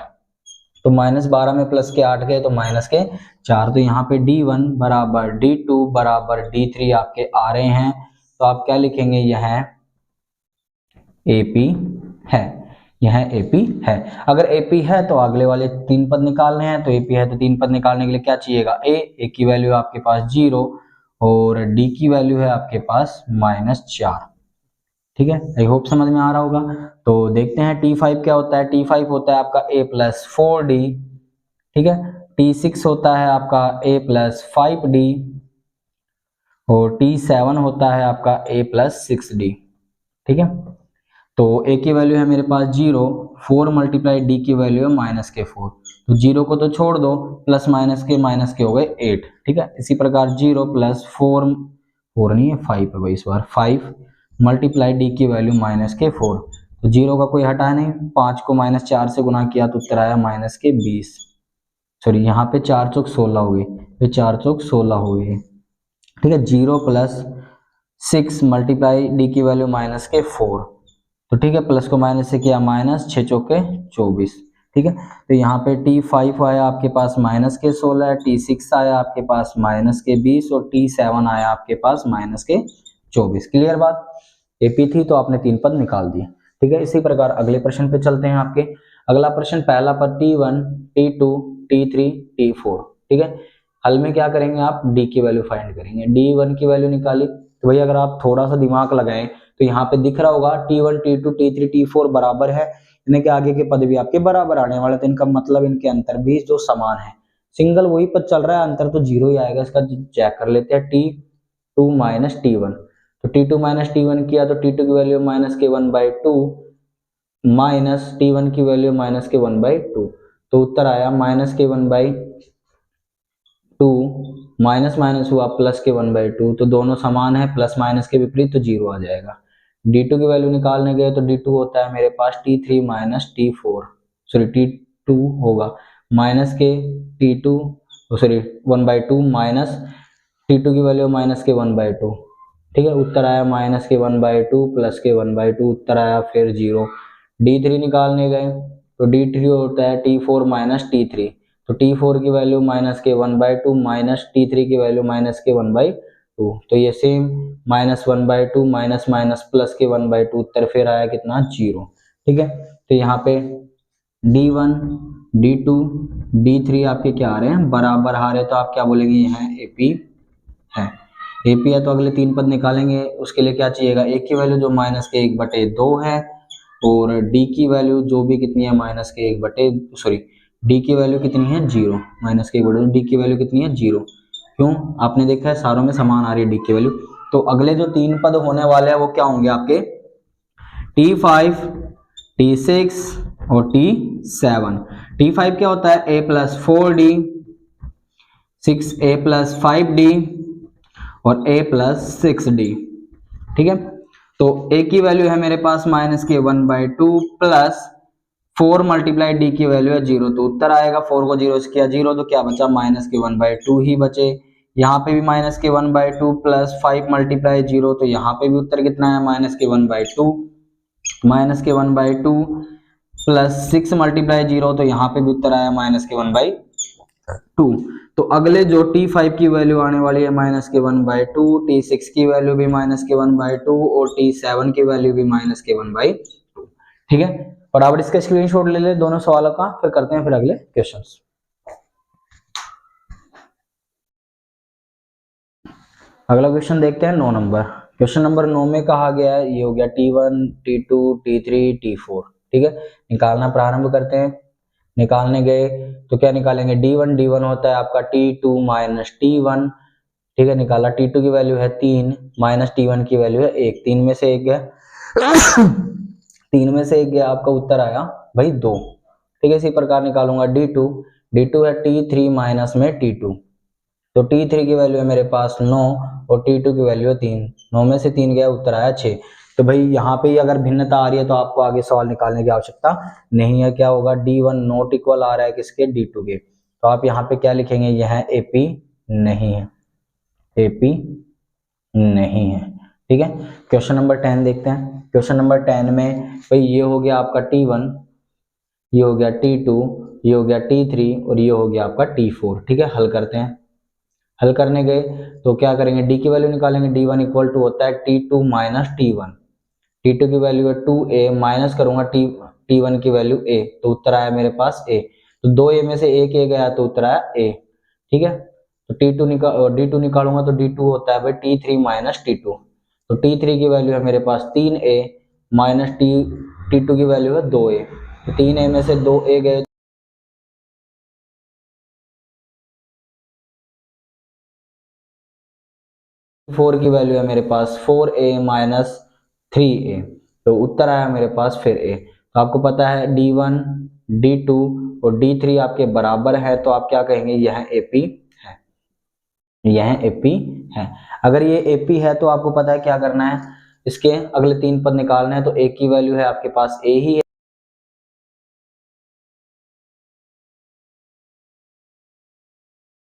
तो -12 में प्लस के 8 गए तो -4। तो यहाँ पे D1 बराबर D2 बराबर D3 आपके आ रहे हैं। तो आप क्या लिखेंगे, यह AP है, यह AP है। अगर AP है तो अगले वाले 3 पद निकालने हैं, तो AP है तो 3 पद निकालने के लिए क्या चाहिएगा, A की वैल्यू आपके पास 0 और D की वैल्यू है आपके पास -4। ठीक है, आई होप समझ में आ रहा होगा। तो देखते हैं T5 क्या होता है। T5 होता है आपका A + 4D। ठीक है, T6 होता है आपका A + 5D और T7 होता है आपका A + 6D। ठीक है, तो A की वैल्यू है मेरे पास 0, 4 × D की वैल्यू है -4, तो 0 को तो छोड़ दो, प्लस माइनस के हो गए 8। ठीक है, इसी प्रकार 0 + 4 नहीं है 5 है भाई, इस बार 5 × D की वैल्यू -4, तो 0 का कोई हटा नहीं, 5 को -4 से गुना किया तो उत्तर आया -20। सॉरी, यहाँ पे 4 चौक 16 हो गई, तो 4 चौक 16 हो गई। ठीक है, 0 + 6 × D की वैल्यू -4, तो ठीक है, प्लस को माइनस से किया माइनस, 6 चौके 24। ठीक है, तो यहाँ पे T5 आया आपके पास -16, T6 आया आपके पास -20 और T7 आया आपके पास -24। क्लियर बात, AP थी तो आपने 3 पद निकाल दिए। ठीक है, इसी प्रकार अगले प्रश्न पे चलते हैं आपके। अगला प्रश्न, पहला पद T1, T2, T3, T4। ठीक है, हल में क्या करेंगे आप, D की वैल्यू फाइंड करेंगे। D1 की वैल्यू निकाली, तो भाई अगर आप थोड़ा सा दिमाग लगाएं तो यहाँ पे दिख रहा होगा T1, T2, T3, T4 बराबर है, इनके आगे के पद भी आपके बराबर आने वाले, तो इनका मतलब इनके अंतर भी जो समान है। सिंगल वही पद चल रहा है, अंतर तो 0 ही आएगा। इसका चेक कर लेते हैं, T2 - T1, तो T2 - T1 किया तो T2 की वैल्यू -1/2 माइनस T1 की वैल्यू -1/2, तो उत्तर आया -1/2, माइनस माइनस हुआ +1/2, तो दोनों समान है, प्लस माइनस के विपरीत, तो 0 आ जाएगा। D2 की वैल्यू निकालने गए तो D2 होता है मेरे पास T3 - T4, सॉरी T2 होगा माइनस के T2, सॉरी 1/2 माइनस T2 की वैल्यू -1/2। ठीक है, उत्तर आया -1/2 +1/2, उत्तर आया फिर 0। D3 निकालने गए तो D3 होता है T4 - T3, तो T4 की वैल्यू -1/2 माइनस T3 की वैल्यू -1/2, तो ये सेम -1/2 माइनस माइनस +1/2, उत्तर फिर आया कितना, 0। ठीक है, तो यहाँ पे D1, D2, D3 आपके क्या आ रहे हैं, बराबर आ रहे, तो आप क्या बोलेंगे, यहाँ AP है। AP है तो अगले 3 पद निकालेंगे, उसके लिए क्या चाहिएगा, A की वैल्यू जो -1/2 है और D की वैल्यू जो भी कितनी है D की वैल्यू कितनी है 0, -1/2, D की वैल्यू कितनी है 0। क्यों, आपने देखा है सारों में समान आ रही है D की वैल्यू। तो अगले जो 3 पद होने वाले हैं वो क्या होंगे आपके, T5, T6 और T7। T5 क्या होता है, A + 4D, 6A + 5D और A + 6D। ठीक है, तो A की वैल्यू है मेरे पास -1/2 प्लस 4 × D की वैल्यू है 0, तो उत्तर आएगा, 4 को 0 से किया 0, तो क्या बचा, -1/2 ही बचे। यहाँ पे भी -1/2 प्लस 5 × 0, तो यहाँ पे भी उत्तर कितना है, -1/2 प्लस 6 × 0, तो यहाँ पे भी उत्तर आया -1/2। तो अगले जो T5 की वैल्यू आने वाली है -1/2, T6 की वैल्यू भी -1/2 और T7 की वैल्यू भी -1/2। ठीक है, और आप इसका स्क्रीनशॉट ले ले दोनों सवालों का, फिर करते हैं फिर अगले क्वेश्चंस। अगला क्वेश्चन देखते हैं 9 नंबर। क्वेश्चन नंबर 9 में कहा गया है, ये हो गया T1, T2, T3, T4। ठीक है, निकालना प्रारंभ करते हैं। निकालने गए तो क्या निकालेंगे, D1 होता है आपका T2 - T1। ठीक है, निकाला, T2 की वैल्यू है 3 माइनस T1 की वैल्यू है 1, 3 में से 1 गया 3 में से 1 गया, आपका उत्तर आया भाई 2। ठीक है, इसी प्रकार निकालूंगा D2 है T3 माइनस में T2, तो T3 की वैल्यू है मेरे पास 9 और T2 की वैल्यू है 3, 9 में से 3 गया, उत्तर आया 6। तो भाई यहाँ पे अगर भिन्नता आ रही है तो आपको आगे सवाल निकालने की आवश्यकता नहीं है। क्या होगा, D1 नॉट इक्वल आ रहा है किसके, D2 के, तो आप यहाँ पे क्या लिखेंगे, यह AP नहीं है। एपी नहीं है। ठीक है, क्वेश्चन नंबर 10 देखते हैं। क्वेश्चन नंबर 10 में भाई ये हो गया आपका T1, ये हो गया T2, ये हो गया T3 और ये हो गया आपका T4। ठीक है, हल करते हैं। हल करने गए तो क्या करेंगे, डी की वैल्यू निकालेंगे। D1 इक्वल टू होता है T2 माइनस T1। T2 की वैल्यू है 2a, माइनस करूंगा T1 की वैल्यू a, तो उत्तर आया मेरे पास a। तो 2a में से एक a गया तो उत्तर आया a। ठीक है, तो D2 निकालूंगा तो D2 होता है भाई T3 माइनस T2। तो T3 की वैल्यू है मेरे पास 3a, माइनस T2 की वैल्यू है 2a। तो 3a में से 2a गए, 4 की वैल्यू है मेरे पास 4a माइनस 3a। तो उत्तर आया मेरे पास फिर a। तो आपको पता है D1, D2 और D3 आपके बराबर है, तो आप क्या कहेंगे, यह AP है, यह AP है। अगर ये AP है तो आपको पता है क्या करना है, इसके अगले 3 पद निकालना है। तो a की वैल्यू है आपके पास a ही है,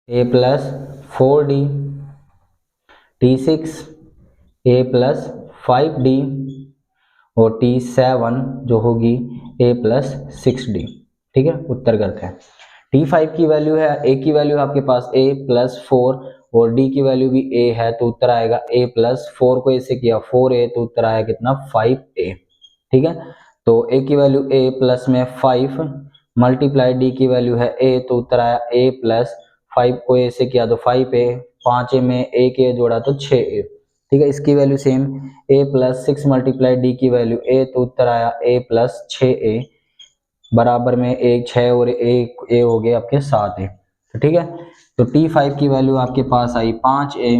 a plus 4d, T6 a plus 5d और T7 जो होगी a प्लस 6d। ठीक है, उत्तर करते हैं। T5 की वैल्यू है, a की वैल्यू है आपके पास a प्लस 4 और d की वैल्यू भी a है, तो उत्तर आएगा a प्लस 4 को ऐसे किया 4a, तो उत्तर आया कितना 5a। ठीक है, तो a की वैल्यू a प्लस में 5 मल्टीप्लाई d की वैल्यू है a, तो उत्तर आया a प्लस 5 को ऐसे किया तो 5a, 5a में एक a जोड़ा तो 6a। ठीक है, इसकी value same a plus 6 multiply D की वैल्यू a, तो उत्तर आया a प्लस 6a बराबर में एक 6 और एक a हो गए आपके 7a। तो ठीक है, तो T5 की वैल्यू आपके पास आई 5a,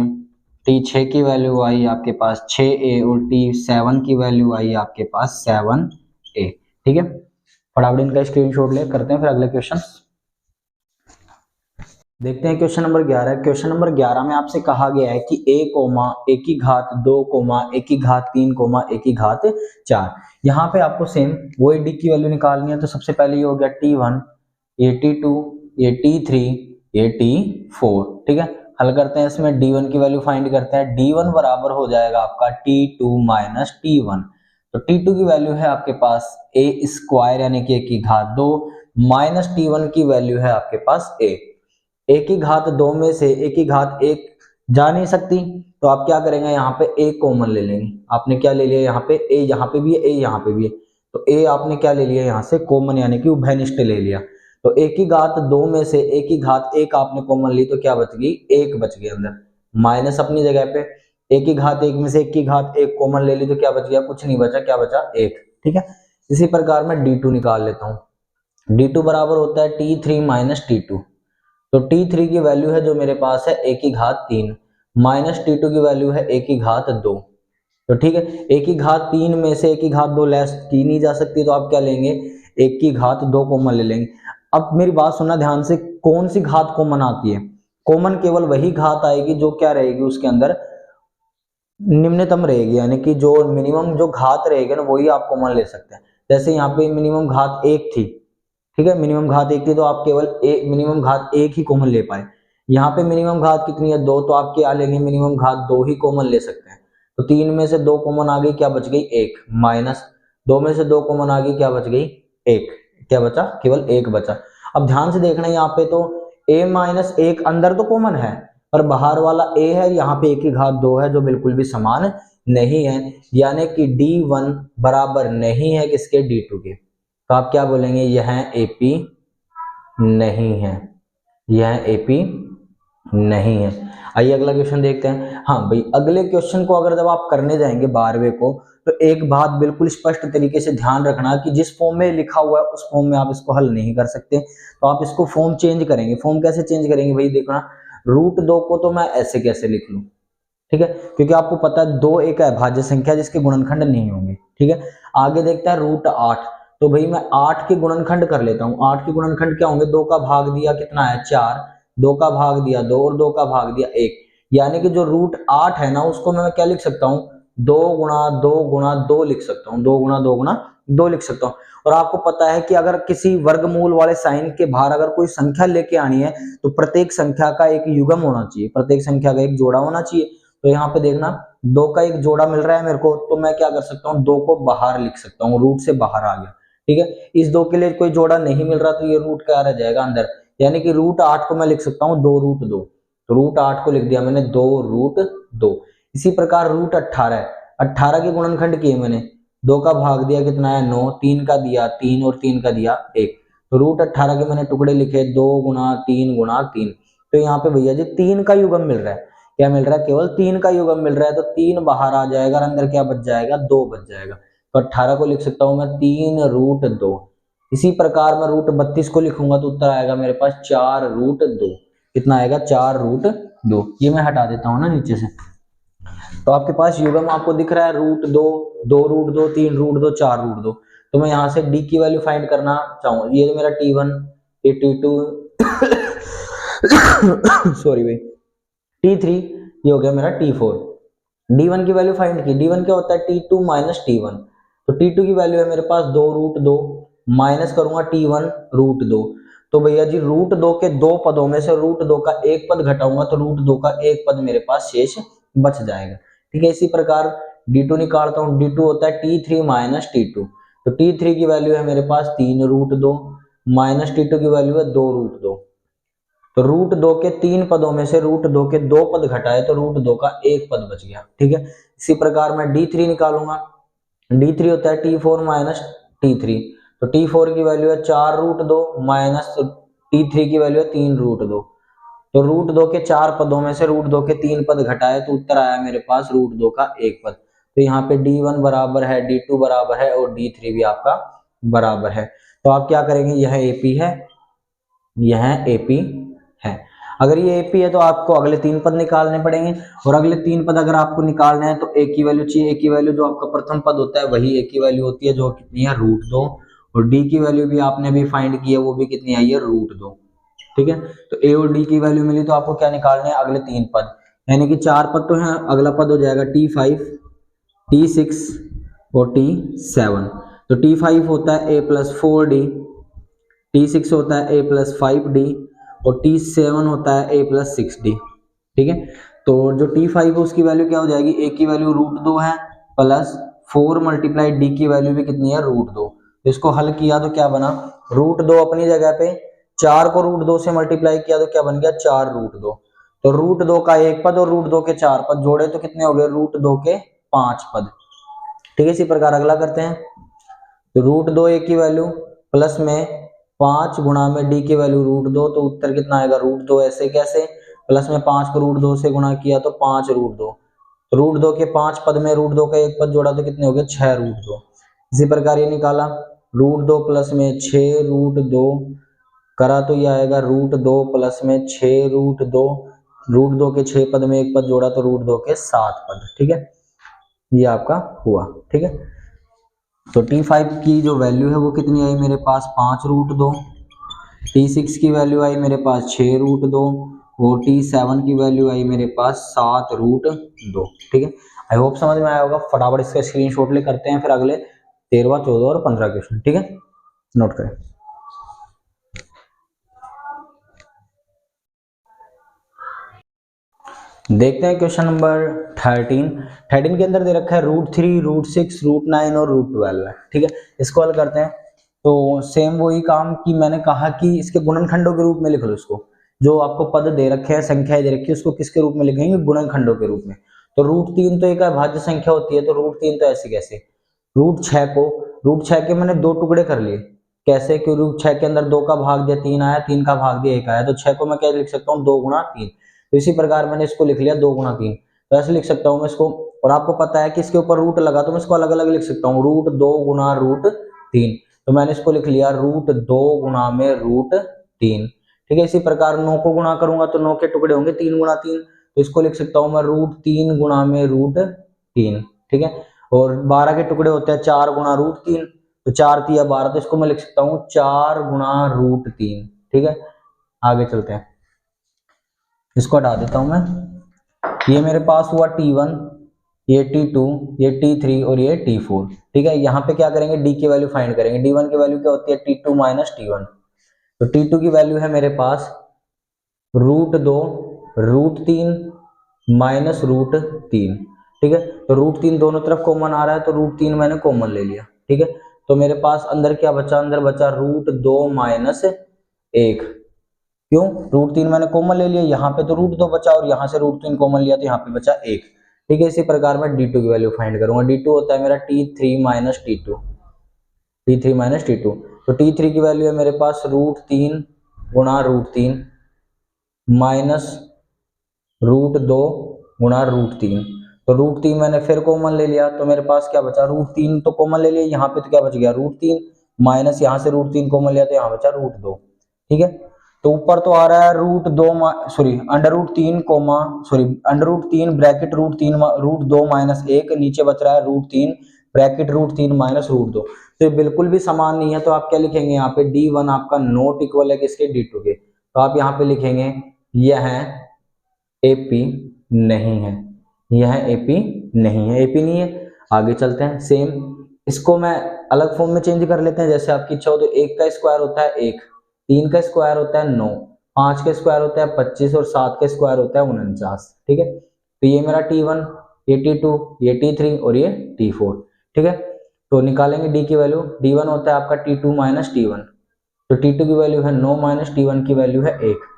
T6 की वैल्यू आई आपके पास 6a और T7 की वैल्यू आई आपके पास 7a। ठीक है, फटाफट इनका स्क्रीनशॉट ले करते हैं फिर अगले क्वेश्चन देखते हैं। Question number 11। क्वेश्चन नंबर 11 में आपसे कहा गया है कि a कोमा a की घात 2 कोमा a की घात 3 कोमा a की घात 4। यहाँ पे आपको सेम वही d की वैल्यू निकालनी है। तो सबसे पहले ये हो गया T1, ये T2, ये T3, ये T4। ठीक है, हल करते हैं। इसमें D1 की वैल्यू फाइंड करते हैं। D1 बराबर हो जाएगा आपका T2 माइनस T1। तो T2 की वैल्यू है आपके पास a स्क्वायर यानी कि a की घात 2 माइनस T1 की वैल्यू है आपके पास a। एक की घात 2 में से एक की घात 1 जा नहीं सकती, तो आप क्या करेंगे, यहाँ पे a कॉमन ले लेंगे। आपने क्या ले लिया, यहाँ पे a, यहाँ पे भी है a, यहाँ पे भी है, तो a आपने क्या ले लिया यहाँ से कॉमन यानी कि उभयनिष्ठ ले लिया। तो एक की घात 2 में से एक की घात 1 आपने कॉमन ली, तो क्या बच गई, 1 बच गई अंदर, माइनस अपनी जगह पे। एक की घात 1 में से एक की घात 1 कॉमन ले ली, तो क्या बच गया, कुछ नहीं बचा, क्या बचा 1। ठीक है, इसी प्रकार मैं D2 निकाल लेता हूँ। D2 बराबर होता है T3 माइनस T2। तो T3 की वैल्यू है जो मेरे पास है a की घात 3 माइनस T2 की वैल्यू है a की घात 2। तो ठीक है, a की घात 3 में से a की घात 2 लेस की नहीं जा सकती, तो आप क्या लेंगे, एक की घात 2 कॉमन ले लेंगे। अब मेरी बात सुनना ध्यान से, कौन सी घात कॉमन आती है, कॉमन केवल वही घात आएगी जो क्या रहेगी उसके अंदर निम्नतम रहेगी, यानी कि जो मिनिमम जो घात रहेगी ना वही आप कॉमन ले सकते हैं। जैसे यहाँ पे मिनिमम घात 1 थी, ठीक है, मिनिमम घात 1 थी, तो आप केवल मिनिमम घात 1 ही कॉमन ले पाए। यहाँ पे मिनिमम घात कितनी है 2, तो आप क्या लेंगे, मिनिमम घात 2 ही कॉमन ले सकते हैं। तो 3 में से 2 कॉमन आ गई, क्या बच गई 1, माइनस 2 में से 2 कॉमन आ गई, क्या बच गई 1, क्या बचा, केवल 1 बचा। अब ध्यान से देखना, यहाँ पे तो a माइनस 1 अंदर तो कॉमन है, पर बाहर वाला a है, यहाँ पे 1 की घात 2 है जो बिल्कुल भी समान नहीं है, यानी कि D1 बराबर नहीं है किसके, D2 के। तो आप क्या बोलेंगे, यह AP नहीं है, यह AP नहीं है। आइए अगला क्वेश्चन देखते हैं। हाँ भाई, अगले क्वेश्चन को अगर जब आप करने जाएंगे 12वें को, तो एक बात बिल्कुल स्पष्ट तरीके से ध्यान रखना कि जिस फॉर्म में लिखा हुआ है उस फॉर्म में आप इसको हल नहीं कर सकते, तो आप इसको फॉर्म चेंज करेंगे। फॉर्म कैसे चेंज करेंगे भाई, देखना, √2 को तो मैं ऐसे कैसे लिख लूं, ठीक है, क्योंकि आपको पता है 2 एक अभाज्य संख्या जिसके गुणनखंड नहीं होंगे। ठीक है, आगे देखता है √8, तो भाई मैं 8 के गुणनखंड कर लेता हूँ। 8 के गुणनखंड क्या होंगे, 2 का भाग दिया कितना है 4, 2 का भाग दिया 2 और 2 का भाग दिया 1, यानी कि जो √8 है ना उसको मैं क्या लिख सकता हूँ, 2 गुणा 2 गुणा 2 लिख सकता हूँ, 2 गुणा 2 गुणा 2 लिख सकता हूँ। और आपको पता है कि अगर किसी वर्गमूल वाले साइन के बाहर अगर कोई संख्या लेके आनी है तो प्रत्येक संख्या का एक युग्म होना चाहिए, प्रत्येक संख्या का एक जोड़ा होना चाहिए। तो यहाँ पे देखना 2 का एक जोड़ा मिल रहा है मेरे को, तो मैं क्या कर सकता हूँ 2 को बाहर लिख सकता हूँ, रूट से बाहर आ गया। ठीक है, इस 2 के लिए कोई जोड़ा नहीं मिल रहा तो ये रूट क्या रह जाएगा अंदर, यानी कि रूट 8 को मैं लिख सकता हूँ 2 रूट 2, तो रूट 8 को लिख दिया मैंने 2 रूट 2। इसी प्रकार रूट 18 है, 18 के गुणनखंड किए मैंने, 2 का भाग दिया कितना है 9, 3 का दिया 3 और 3 का दिया 1, तो रूट 18 के मैंने टुकड़े लिखे 2 गुणा 3 गुणा 3। तो यहाँ पे भैया जी 3 का युग्म मिल रहा है, क्या मिल रहा है केवल 3 का युग्म मिल रहा है, तो 3 बाहर आ जाएगा और अंदर क्या बच जाएगा 2 बच जाएगा। तो 18 को लिख सकता हूँ मैं 3 रूट 2। इसी प्रकार मैं रूट 32 को लिखूंगा तो उत्तर आएगा मेरे पास 4 रूट 2। कितना आएगा 4 रूट 2। ये मैं हटा देता हूँ ना नीचे से। तो आपके पास युग्म आपको दिख रहा है रूट 2, 2 रूट 2, 3 रूट 2, 4 रूट 2। तो मैं यहाँ से डी की वैल्यू फाइंड करना चाहूंगा, ये मेरा T1, ये T2 सॉरी भाई T3, ये हो गया मेरा T4। D1 की वैल्यू फाइंड की, D1 क्या होता है T2 माइनस T1, तो T2 की वैल्यू है मेरे पास 2 रूट 2, माइनस करूंगा T1 रूट 2। तो भैया जी रूट 2 के 2 पदों में से रूट 2 का एक पद घटाऊंगा तो रूट 2 का एक पद मेरे पास शेष बच जाएगा। ठीक है, इसी प्रकार D2 निकालता हूँ, D2 होता है T3 माइनस T2, तो T3 की वैल्यू है मेरे पास 3 रूट 2, माइनस T2 की वैल्यू है 2 रूट 2। तो रूट 2 के 3 पदों में से रूट 2 के 2 पद घटाए तो रूट 2 का एक पद बच गया। ठीक है, इसी प्रकार मैं D3 निकालूंगा, D3 होता है T4 माइनस T3, तो T4 की वैल्यू है 4 रूट 2, माइनस T3 की वैल्यू है 3 रूट 2। तो रूट 2 के 4 पदों में से रूट 2 के 3 पद घटाए तो उत्तर आया मेरे पास रूट 2 का एक पद। तो यहाँ पे D1 बराबर है, D2 बराबर है और D3 भी आपका बराबर है। तो आप क्या करेंगे, यह AP है, यह AP है। अगर ये AP है तो आपको अगले 3 पद निकालने पड़ेंगे, और अगले 3 पद अगर आपको निकालने हैं तो A की वैल्यू चाहिए। A की वैल्यू जो आपका प्रथम पद होता है वही A की वैल्यू होती है, जो कितनी है रूट 2, और D की वैल्यू भी आपने भी फाइंड की है, वो भी कितनी आई है रूट 2। ठीक है, तो A और D की वैल्यू मिली तो आपको क्या निकालने हैं अगले 3 पद, यानी कि 4 पद तो हैं, अगला पद हो जाएगा T5, T6 और T7। तो T5 होता है A प्लस 4D, T6 होता है A प्लस 5D और T7 होता है A प्लस 6D। ठीक है, तो जो T5 है उसकी वैल्यू क्या हो जाएगी, A की वैल्यू रूट 2 है, प्लस 4 मल्टीप्लाई D की वैल्यू भी कितनी है रूट 2। तो इसको हल किया तो क्या बना, रूट 2 अपनी जगह पे, 4 को रूट 2 से मल्टीप्लाई किया तो क्या बन गया 4 रूट 2। तो रूट 2 का एक पद और रूट 2 के 4 पद जोड़े तो कितने हो गए रूट 2 के 5 पद। ठीक है, इसी प्रकार अगला करते हैं, तो रूट 2 A की वैल्यू प्लस में 5 गुणा में D की वैल्यू रूट 2, तो उत्तर कितना आएगा रूट 2। ऐसे कैसे, प्लस में 5 को रूट 2 से गुणा किया तो 5 रूट 2, तो रूट 2 के 5 पद में रूट 2 का एक पद जोड़ा तो कितने हो गए 6 रूट 2। इसी प्रकार ये निकाला रूट 2 प्लस में 6 रूट 2 करा तो ये आएगा रूट 2 प्लस में 6 रूट 2, रूट 2 के 6 पद में एक पद जोड़ा तो रूट 2 के 7 पद। ठीक है, ये आपका हुआ। ठीक है, तो T5 की जो वैल्यू है वो कितनी आई मेरे पास 5 रूट 2, T6 की वैल्यू आई मेरे पास 6 रूट 2 और T7 की वैल्यू आई मेरे पास 7 रूट 2। ठीक है, आई होप समझ में आया होगा। फटाफट इसका स्क्रीनशॉट ले करते हैं फिर अगले 13वां 14 और 15 क्वेश्चन। ठीक है, नोट करें। देखते हैं क्वेश्चन नंबर 13 के अंदर दे रखा है रूट 3, रूट 6, रूट 9 और रूट 12 है। ठीक है, इसको हल करते हैं। तो सेम वही काम कि मैंने कहा कि इसके गुणनखंडों के रूप में लिख लो इसको, जो आपको पद दे रखे हैं, संख्याएं दे रखी है, उसको किसके रूप में लिखेंगे गुणनखंडों के रूप में। तो रूट 3 तो एक अभाज्य संख्या होती है, तो रूट 3 तो ऐसे कैसे, रूट 6 के मैंने 2 टुकड़े कर लिए, कैसे कि रूट 6 के अंदर 2 का भाग दिया 3 आया, 3 का भाग दिया 1 आया, तो 6 को मैं क्या लिख सकता हूँ 2 गुणा 3। तो इसी प्रकार मैंने इसको लिख लिया 2 गुणा 3, तो ऐसे लिख सकता हूँ मैं इसको। और आपको पता है कि इसके ऊपर रूट लगा तो मैं इसको अलग अलग लिख सकता हूँ, रूट 2 गुणा रूट 3, तो मैंने इसको लिख लिया रूट 2 गुणा में रूट 3। ठीक है, इसी प्रकार 9 को गुणा करूंगा तो 9 के टुकड़े होंगे 3 गुणा 3, तो इसको लिख सकता हूँ मैं रूट 3 गुणा में रूट 3। ठीक है, और 12 के टुकड़े होते हैं 4 गुणा रूट 3, तो 4 3 12, तो इसको मैं लिख सकता हूँ 4 गुणा रूट 3। ठीक है, आगे चलते हैं, इसको हटा देता हूं मैं। ये मेरे पास हुआ T1, ये T2, ये T3 और ये T4। ठीक है, यहाँ पे क्या करेंगे, D की वैल्यू फाइंड करेंगे। D1 की वैल्यू क्या होती है, T2 माइनस T1। तो T2 की वैल्यू है मेरे पास √2 √3 माइनस √3। ठीक है, तो √3 दोनों तरफ कॉमन आ रहा है, तो √3 मैंने कॉमन ले लिया। ठीक है, तो मेरे पास अंदर क्या बचा, अंदर बचा √2 माइनस 1। क्यों, √3 मैंने कॉमन ले लिया, यहाँ पे तो √2 बचा और यहाँ से √3 कॉमन लिया तो यहाँ पे बचा 1। ठीक है, इसी प्रकार मैं D2 की वैल्यू फाइंड करूंगा। D2 होता है मेरा T3 minus T2, T3 minus T2। तो T3 की वैल्यू है मेरे पास √3 गुणा √3 माइनस √2 गुणा √3। तो √3 मैंने फिर कॉमन ले लिया, तो मेरे पास क्या बचा, √3 तो कॉमन ले लिया, यहाँ पे तो क्या बच गया √3 माइनस यहाँ से √3 कॉमन लिया तो यहाँ बचा √2। ठीक है, तो ऊपर तो आ रहा है √3 ब्रैकेट √2 माइनस 1, नीचे बच रहा है √3 ब्रैकेट √3 माइनस √2। तो ये बिल्कुल भी समान नहीं है, तो आप क्या लिखेंगे यहाँ पे, D1 आपका नॉट इक्वल है किसके, D2 के। तो आप यहाँ पे लिखेंगे यह AP नहीं है, यह AP नहीं है, AP नहीं है। आगे चलते हैं, सेम इसको मैं अलग फॉर्म में चेंज कर लेते हैं, जैसे आपकी इच्छा हो। तो 1 का स्क्वायर होता है 1, 3 का स्क्वायर होता है 9, 5 का स्क्वायर होता है 25 और 7 का स्क्वायर होता है 49। ठीक है, तो ये मेरा T1, ये T2, ये T3 और ये T4। ठीक है, तो निकालेंगे D की वैल्यू। D1 होता है आपका T2 माइनस T1, तो T2 की वैल्यू है 9 माइनस T1 की वैल्यू है 1।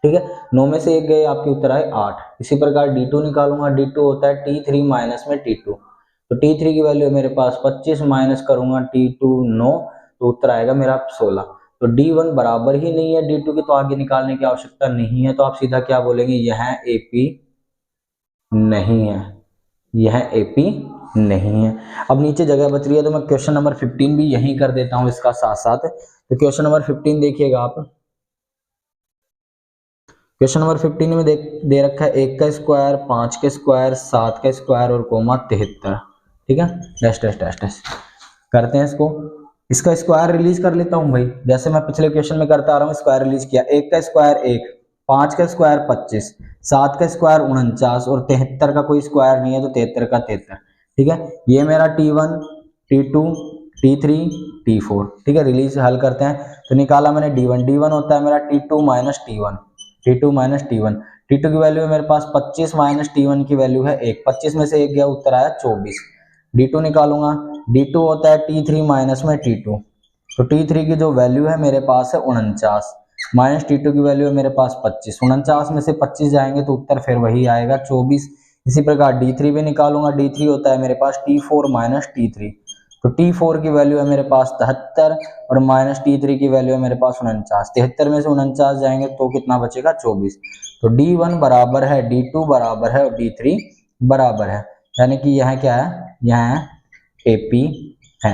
ठीक है, 9 में से 1 गए, आपके उत्तर आए 8। इसी प्रकार D2 निकालूंगा, D2 होता है T3 माइनस में T2, तो T3 की वैल्यू है मेरे पास 25 माइनस करूंगा T2 9, तो उत्तर आएगा मेरा 16। तो D1 बराबर ही नहीं है D2 की, तो आगे निकालने की आवश्यकता नहीं है। तो आप सीधा क्या बोलेंगे, यह AP नहीं है, यह AP नहीं है। अब नीचे जगह बच रही है, तो मैं क्वेश्चन नंबर 15 भी यहीं कर देता हूं इसका साथ साथ। तो क्वेश्चन नंबर 15 देखिएगा आप। क्वेश्चन नंबर 15 में दे रखा है 1 का स्क्वायर, 5 का स्क्वायर, 7 का स्क्वायर और कोमा 73। ठीक है, डैश डैश डैश डैश करते हैं इसको। इसका स्क्वायर रिलीज कर लेता हूं भाई, जैसे मैं पिछले क्वेश्चन में करता आ रहा हूं। स्क्वायर रिलीज किया, 1 का स्क्वायर 1, 5 का स्क्वायर 25, 7 का स्क्वायर 49 और 73 का कोई स्क्वायर नहीं है, तो 73 का 73। ठीक है, ये मेरा T1, T2, T3, T4। ठीक है, रिलीज हल करते हैं। तो निकाला मैंने D1 होता है मेरा T2 minus T1, T2 minus T1। T2 की वैल्यू है मेरे पास 25 माइनस T1 की वैल्यू है 1, 25 में से 1 गया, उत्तर आया 24। D2 निकालूंगा, D2 होता है T3 माइनस में T2, तो T3 की जो वैल्यू है मेरे पास है 49 माइनस T2 की वैल्यू है मेरे पास 25। 49 में से 25 जाएंगे तो उत्तर फिर वही आएगा 24। इसी प्रकार D3 भी निकालूंगा, D3 होता है मेरे पास T4 माइनस T3, तो T4 की वैल्यू है मेरे पास 73 और माइनस T3 की वैल्यू है मेरे पास 49। 73 में से 49 जाएंगे तो कितना बचेगा, 24। तो D1 बराबर है, D2 बराबर है और D3 बराबर है, यानी कि यह क्या है, यह AP है।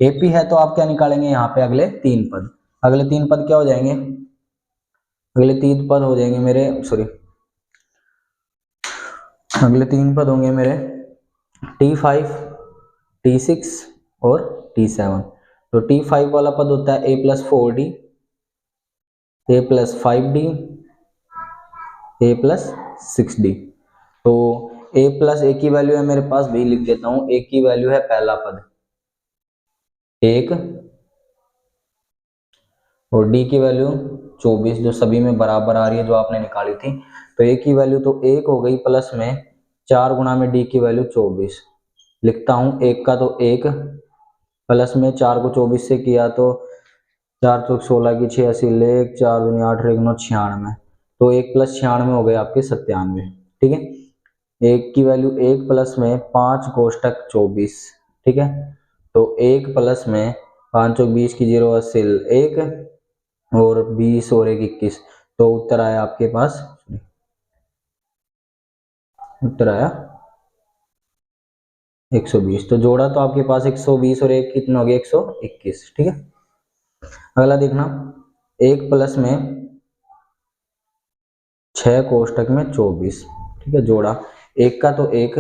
AP है तो आप क्या निकालेंगे यहाँ पे, अगले 3 पद। अगले 3 पद क्या हो जाएंगे, अगले 3 पद हो जाएंगे मेरे, सॉरी, अगले 3 पद होंगे मेरे T5, T6 और T7। तो T5 वाला पद होता है a plus 4D, a plus 5D, a plus 6D। तो a प्लस a की वैल्यू है मेरे पास, भी लिख देता हूं। a की वैल्यू है पहला पद 1 और D की वैल्यू 24, जो सभी में बराबर आ रही है, जो आपने निकाली थी। तो a की वैल्यू तो 1 हो गई, प्लस में 4 गुना में D की वैल्यू 24 लिखता हूं। 1 का तो 1 प्लस में 4 को 24 से किया तो 4 चौक 16 की 86 लेख 4 दूनी 8 एक 9 96, तो 1 प्लस 96 हो गए आपके 97। ठीक है, 1 की वैल्यू 1 प्लस में 5 कोष्टक 24। ठीक है, तो 1 प्लस में 5 चौक 20 की 0 80 1 और 20 और 1 21, तो उत्तर आया आपके पास, उत्तर आया 120। तो जोड़ा तो आपके पास 120 और 1 कितना हो गया, 121। ठीक है, अगला देखना, 1 प्लस में 6 कोष्टक में 24। ठीक है, जोड़ा 1 का तो 1,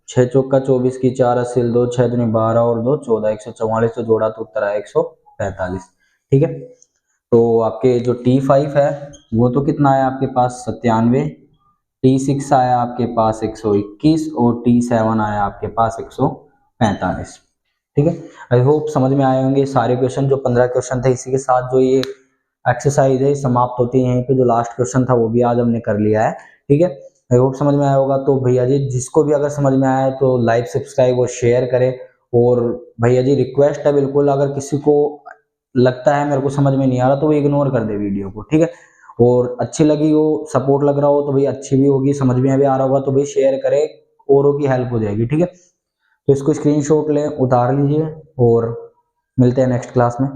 6 चौक का 24 की 4 80 2 6 दूनी 12 और 2 14 144, तो जोड़ा तो उत्तर आया 145। ठीक है, तो आपके जो T5 है वो तो कितना है आपके पास 97 T6 आया आपके पास 121 और T7 आया आपके पास 145। ठीक है, आई होप समझ में आए होंगे सारे क्वेश्चन। जो 15 क्वेश्चन थे, इसी के साथ जो ये एक्सरसाइज है समाप्त होती है यहीं पे। जो लास्ट क्वेश्चन था वो भी आज हमने कर लिया है। ठीक है, आई होप समझ में आया होगा। तो भैया जी जिसको भी अगर समझ में आया है तो लाइक, सब्सक्राइब और शेयर करें। और भैया जी रिक्वेस्ट है बिल्कुल, अगर किसी को लगता है मेरे को समझ में नहीं आ रहा तो वो इग्नोर कर दे वीडियो को। ठीक है, और अच्छी लगी हो, सपोर्ट लग रहा हो तो भाई अच्छी भी होगी, समझ में भी आ रहा होगा तो भाई शेयर करें, औरों की हेल्प हो जाएगी। ठीक है, तो इसको स्क्रीनशॉट लें, उतार लीजिए और मिलते हैं नेक्स्ट क्लास में।